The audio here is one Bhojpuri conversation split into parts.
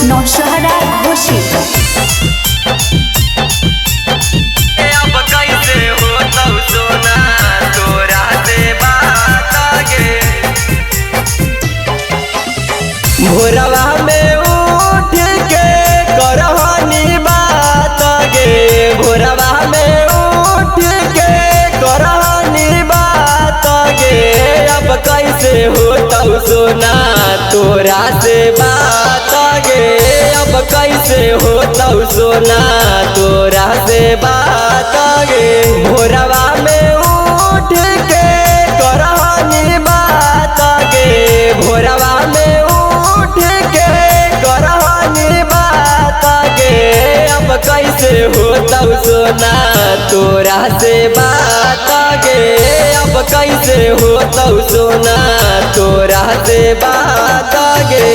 नौशहरा घोषित। अब कैसे होता सोना तोरा से बात गे। भोरवा में उठ के करहनी बात गे। भोरवा में उठ के करहनी बात गे। अब कैसे होता सोना तोरा से बात गे। अब कैसे होता सोना तोरा से बात गे। भोरवा में उठ के करहनी बात गे। भोरवा में उठ के करहनी बात गे। अब कैसे होता सोना तोरा से बात गे। अब कैसे होता सोना तोरा से बात गे।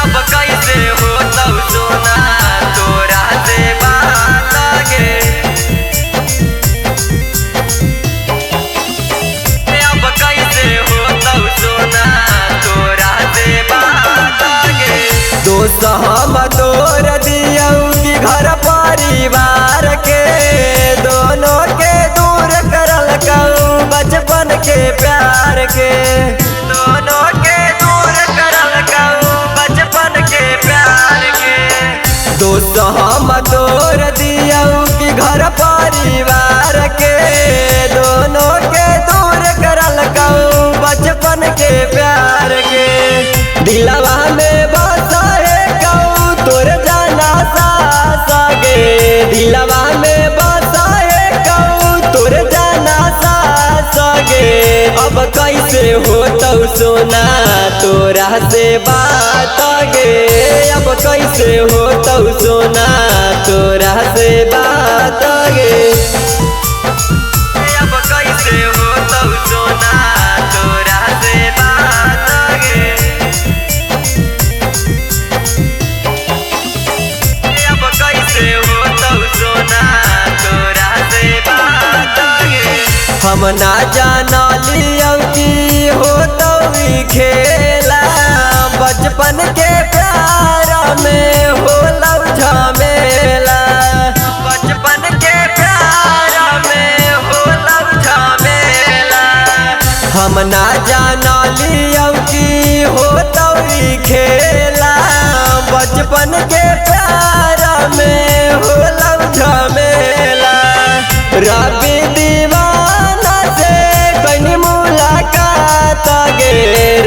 अब कैसे होता सोना तोरा से बात गे। अब कैसे होता सोना तोरा से बात गे। दोस्त हम तोर दियौ कि घर परिवार के दोनों के दूर करल कहूँ बचपन के प्यार के। दोनों के दूर करल कहूँ बचपन के प्यार के। दोस्त हम तोर दियौ कि घर परिवार के दोनों के दूर करल कहूँ बचपन के प्यार के। दिलवा में बसाए कहूँ तोर जाना सास गे। दिलवा में बसाए कहूँ तोर जाना सास गे। अब कैसे होता सोना तोरा से बात गे। अब कैसे होता सोना तोरा से बात गे। अब कैसे होता सोना तोरा से बात गे। अब कैसे होता सोना तोरा से बात गे। हम ना जाना लियौ कि होता खेला बचपन के प्यार में होला झमेला। बचपन के प्यार में होला झमेला। हम ना जाना लियौ कि होता खेला बचपन के प्यार में होला झमेला। रवि दीवाना से कहीं मुलाकात गे।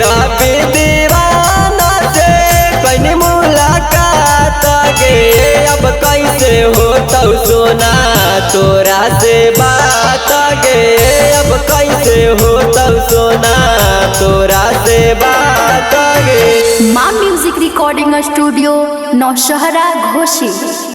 रवि दीवाना से कहीं मुलाकात गे। अब कैसे होता सोना तोरा से बात गे। अब कैसे होता सोना तोरा से बात गे। माँ म्यूजिक रिकॉर्डिंग स्टूडियो नौशहरा घोषित।